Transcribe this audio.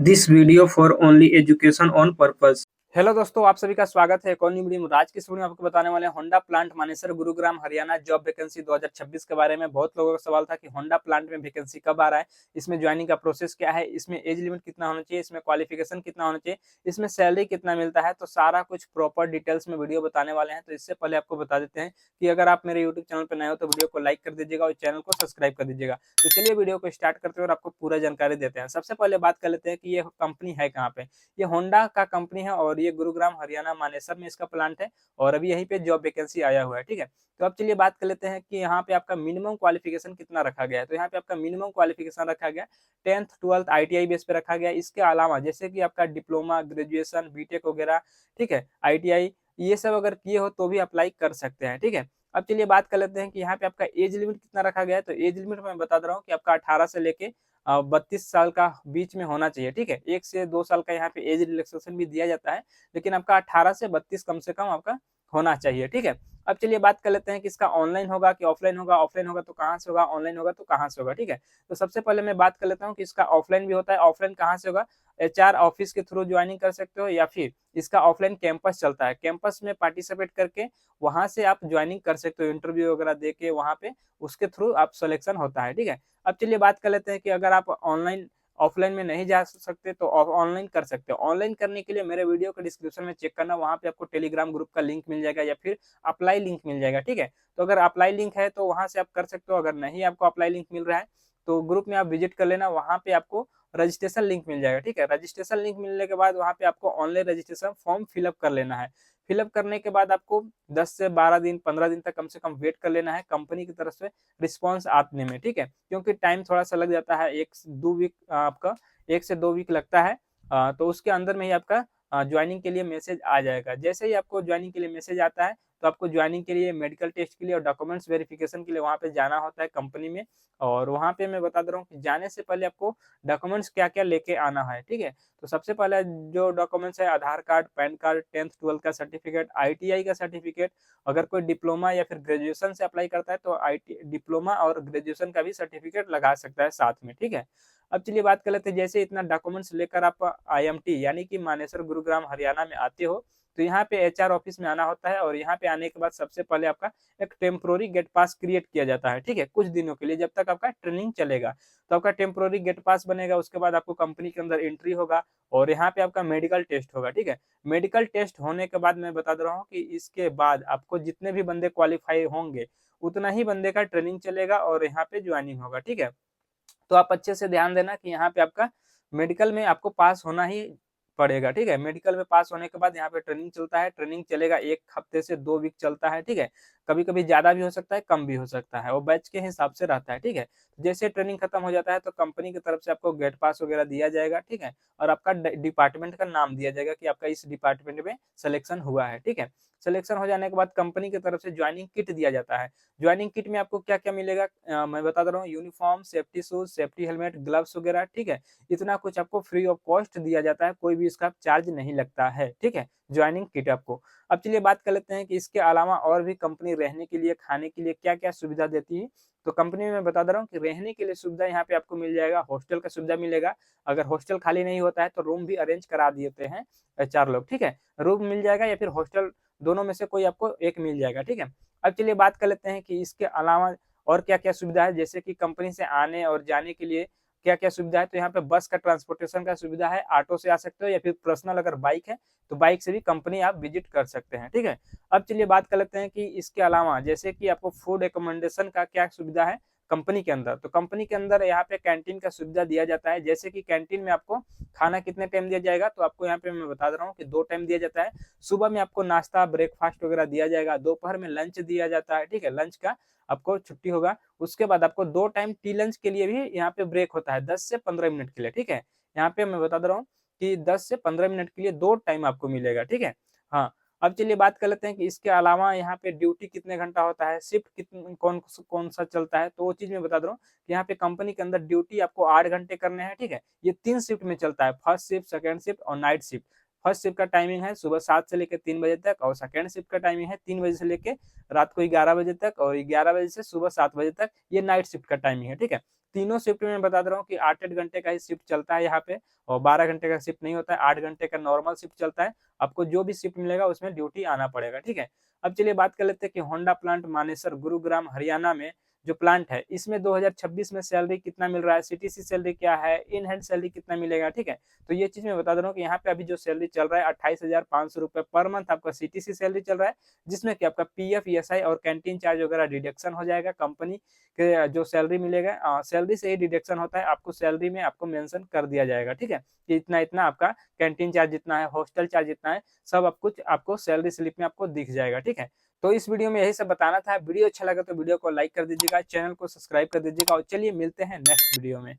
This video for only education on purpose. Hello दोस्तों, आप सभी का स्वागत है एक और न्यू वीडियो में। आज की इस वीडियो में आपको बताने वाले हैं Honda plant Manesar Gurugram Haryana job vacancy 2026 के बारे में। बहुत लोगों का सवाल था कि होंडा प्लांट में वैकेंसी कब आ रहा है, इसमें ज्वाइनिंग का प्रोसेस क्या है, इसमें एज लिमिट कितना होना चाहिए, इसमें क्वालिफिकेशन कितना होना चाहिए, इसमें सैलरी कितना मिलता है, तो सारा कुछ प्रॉपर डिटेल्स में वीडियो बताने वाले हैं। तो इससे पहले आपको बता देते हैं कि अगर आप मेरे यूट्यूब चैनल पर नए हो तो वीडियो को लाइक कर दीजिएगा और चैनल को सब्सक्राइब कर दीजिएगा। तो चलिए वीडियो को स्टार्ट करते हैं और आपको पूरा जानकारी देते हैं। सबसे पहले बात कर लेते हैं कि ये कंपनी है कहाँ पे। ये होंडा का कंपनी है और ये गुरुग्राम हरियाणा मानेसर में इसका प्लांट है और अभी यहीं पे जॉब वैकेंसी आया हुआ है। ठीक है, तो अब चलिए बात कर लेते हैं कि यहाँ पे आपका मिनिमम क्वालिफिकेशन कितना रखा गया है। तो यहाँ पे आपका मिनिमम क्वालिफिकेशन रखा गया 10th 12th ITI बेस पे रखा गया। इसके अलावा जैसे कि आपका डिप्लोमा, ग्रेजुएशन, बीटेक वगैरह, ठीक है, ITI ये सब अगर किए हो तो भी अप्लाई कर सकते हैं। ठीक है, अब चलिए बात कर लेते हैं कि यहाँ पे आपका एज लिमिट कितना रखा गया है। तो एज लिमिट मैं बता दे रहा हूँ कि आपका 18 से लेके 32 साल का बीच में होना चाहिए। ठीक है, 1 से 2 साल का यहाँ पे एज रिलैक्सेशन भी दिया जाता है, लेकिन आपका 18 से 32 कम से कम आपका होना चाहिए। ठीक है, अब चलिए बात कर लेते हैं कि इसका ऑनलाइन होगा कि ऑफलाइन होगा। ऑफलाइन होगा तो कहाँ से होगा, ऑनलाइन होगा तो कहाँ से होगा। ठीक है, तो सबसे पहले मैं बात कर लेता हूँ कि इसका ऑफलाइन भी होता है। ऑफलाइन कहाँ से होगा, HR ऑफिस के थ्रू ज्वाइनिंग कर सकते हो या फिर इसका ऑफलाइन कैंपस चलता है, कैंपस में पार्टिसिपेट करके वहां से आप ज्वाइनिंग कर सकते हो, इंटरव्यू वगैरह दे के वहां पे उसके थ्रू आप सिलेक्शन होता है। ठीक है, अब चलिए बात कर लेते हैं कि अगर आप ऑनलाइन ऑफलाइन में नहीं जा सकते तो ऑनलाइन कर सकते हो। ऑनलाइन करने के लिए मेरे वीडियो के डिस्क्रिप्शन में चेक करना, वहां पे आपको टेलीग्राम ग्रुप का लिंक मिल जाएगा या फिर अप्लाई लिंक मिल जाएगा। ठीक है, तो अगर अप्लाई लिंक है तो वहां से आप कर सकते हो। अगर नहीं आपको अप्लाई लिंक मिल रहा है तो ग्रुप में आप विजिट कर लेना, वहां पे आपको रजिस्ट्रेशन लिंक मिल जाएगा। ठीक है, रजिस्ट्रेशन लिंक मिलने के बाद वहां पे आपको ऑनलाइन रजिस्ट्रेशन फॉर्म फिलअप कर लेना है। फिलअप करने के बाद आपको 10 से 12 दिन 15 दिन तक कम से कम वेट कर लेना है कंपनी की तरफ से रिस्पॉन्स आने में। ठीक है, क्योंकि टाइम थोड़ा सा लग जाता है, 1 से 2 वीक आपका 1 से 2 वीक लगता है। तो उसके अंदर में ही आपका ज्वाइनिंग के लिए मैसेज आ जाएगा। जैसे ही आपको ज्वाइनिंग के लिए मैसेज आता है तो आपको ज्वाइनिंग के लिए मेडिकल टेस्ट के लिए और डॉक्यूमेंट्स वेरिफिकेशन के लिए वहाँ पे जाना होता है कंपनी में। और वहाँ पे मैं बता दे रहा हूँ कि जाने से पहले आपको डॉक्यूमेंट्स क्या क्या लेके आना है। ठीक है, तो सबसे पहले जो डॉक्यूमेंट्स है आधार card, pan card, 10th 12th का सर्टिफिकेट, ITI का सर्टिफिकेट। अगर कोई डिप्लोमा या फिर ग्रेजुएशन से अप्लाई करता है तो डिप्लोमा और ग्रेजुएशन का भी सर्टिफिकेट लगा सकता है साथ में। ठीक है, अब चलिए बात कर लेते हैं, जैसे इतना डॉक्यूमेंट्स लेकर आप IMT यानी कि मानेसर गुरुग्राम हरियाणा में आते हो तो यहाँ पे HR ऑफिस में आना होता है। और यहाँ पे आने के बाद सबसे पहले आपका एक टेम्पोररी गेट पास क्रिएट किया जाता है। ठीक है, कुछ दिनों के लिए जब तक आपका ट्रेनिंग चलेगा तो आपका टेम्पोररी गेट पास बनेगा। उसके बाद आपको कंपनी के अंदर एंट्री होगा और यहाँ पे आपका मेडिकल टेस्ट होगा। ठीक है, मेडिकल टेस्ट होने के बाद मैं बता दे रहा हूँ कि इसके बाद आपको जितने भी बंदे क्वालिफाई होंगे उतना ही बंदे का ट्रेनिंग चलेगा और यहाँ पे ज्वाइनिंग होगा। ठीक है, तो आप अच्छे से ध्यान देना कि यहाँ पे आपका मेडिकल में आपको पास होना ही पड़ेगा। ठीक है, मेडिकल में पास होने के बाद यहाँ पे ट्रेनिंग चलता है। ट्रेनिंग चलेगा 1 हफ्ते से 2 वीक चलता है। ठीक है, कभी कभी ज्यादा भी हो सकता है, कम भी हो सकता है, वो बैच के हिसाब से रहता है। ठीक है, जैसे ट्रेनिंग खत्म हो जाता है तो कंपनी की तरफ से आपको गेट पास वगैरह दिया जाएगा। ठीक है, और आपका डिपार्टमेंट का नाम दिया जाएगा कि आपका इस डिपार्टमेंट में सिलेक्शन हुआ है। ठीक है, सिलेक्शन हो जाने के बाद कंपनी की तरफ से ज्वाइनिंग किट दिया जाता है। ज्वाइनिंग किट में आपको क्या क्या मिलेगा, मैं बता दे रहा हूँ, uniform, safety shoes, safety helmet, gloves वगैरह। ठीक है, इतना कुछ आपको फ्री ऑफ कॉस्ट दिया जाता है, कोई भी इसका चार्ज नहीं लगता है। ठीक है, ज्वाइनिंग किट आपको। अब चलिए बात कर लेते हैं कि इसके अलावा और भी कंपनी रहने के लिए, खाने के लिए क्या क्या सुविधा देती है। तो कंपनी में मैं बता दे रहा हूँ कि रहने के लिए सुविधा यहाँ पे आपको मिल जाएगा, हॉस्टल का सुविधा मिलेगा। अगर हॉस्टल खाली नहीं होता है तो रूम भी अरेंज करा देते हैं HR लोग। ठीक है, रूम मिल जाएगा या फिर हॉस्टल, दोनों में से कोई आपको एक मिल जाएगा। ठीक है, अब चलिए बात कर लेते हैं कि इसके अलावा और क्या क्या सुविधा है, जैसे कि कंपनी से आने और जाने के लिए क्या क्या सुविधा है। तो यहाँ पे बस का ट्रांसपोर्टेशन का सुविधा है, ऑटो से आ सकते हो या फिर पर्सनल अगर बाइक है तो बाइक से भी कंपनी आप विजिट कर सकते हैं। ठीक है, अब चलिए बात कर लेते हैं कि इसके अलावा जैसे कि आपको फूड एकोमोडेशन का क्या सुविधा है कंपनी के अंदर। तो कंपनी के अंदर यहाँ पे कैंटीन का सुविधा दिया जाता है। जैसे कि कैंटीन में आपको खाना कितने टाइम दिया जाएगा, तो आपको यहाँ पे मैं बता दे रहा हूँ कि 2 टाइम दिया जाता है। सुबह में आपको नाश्ता, ब्रेकफास्ट वगैरह दिया जाएगा, दोपहर में लंच दिया जाता है। ठीक है, लंच का आपको छुट्टी होगा। उसके बाद आपको 2 टाइम टी लंच के लिए भी यहाँ पे ब्रेक होता है 10 से 15 मिनट के लिए। ठीक है, यहाँ पे मैं बता दे रहा हूँ कि 10 से 15 मिनट के लिए 2 टाइम आपको मिलेगा। ठीक है, हाँ, अब चलिए बात कर लेते हैं कि इसके अलावा यहाँ पे ड्यूटी कितने घंटा होता है, शिफ्ट कितन कौन कौन सा चलता है। तो वो चीज मैं बता दे रहा हूँ कि यहाँ पे कंपनी के अंदर ड्यूटी आपको 8 घंटे करने हैं। ठीक है, ये 3 शिफ्ट में चलता है, फर्स्ट शिफ्ट, सेकंड शिफ्ट और नाइट शिफ्ट। फर्स्ट शिफ्ट का टाइमिंग है सुबह 7 से लेकर 3 बजे तक और सेकंड शिफ्ट का टाइमिंग है 3 बजे से लेकर रात को 11 बजे तक और 11 बजे से सुबह 7 बजे तक, ये नाइट शिफ्ट का टाइमिंग है। ठीक है, तीनों शिफ्ट में बता दे रहा हूँ कि 8-8 घंटे का ही शिफ्ट चलता है यहाँ पे, और 12 घंटे का शिफ्ट नहीं होता है, 8 घंटे का नॉर्मल शिफ्ट चलता है। आपको जो भी शिफ्ट मिलेगा उसमें ड्यूटी आना पड़ेगा, ठीक है। अब चलिए बात कर लेते हैं कि होंडा प्लांट मानेसर गुरुग्राम हरियाणा में जो प्लांट है, इसमें 2026 में सैलरी कितना मिल रहा है, सीटीसी सैलरी क्या है, इन हैंड सैलरी कितना मिलेगा, ठीक है। तो ये चीज मैं बता दे रहा हूँ कि यहाँ पे अभी जो सैलरी चल रहा है 28,500 रुपए पर मंथ आपका सीटीसी सैलरी चल रहा है, जिसमें कि आपका पीएफ, ईएसआई और कैंटीन चार्ज वगैरह डिडक्शन हो जाएगा। कंपनी के जो सैलरी मिलेगा, सैलरी से ही डिडक्शन होता है, आपको सैलरी में आपको मेंशन कर दिया जाएगा, ठीक है, कि इतना इतना आपका कैंटीन चार्ज जितना है, हॉस्टल चार्ज जितना है, सब आप कुछ आपको सैलरी स्लिप में आपको दिख जाएगा, ठीक है। तो इस वीडियो में यही सब बताना था। वीडियो अच्छा लगा तो वीडियो को लाइक कर दीजिएगा, चैनल को सब्सक्राइब कर दीजिएगा, और चलिए मिलते हैं नेक्स्ट वीडियो में।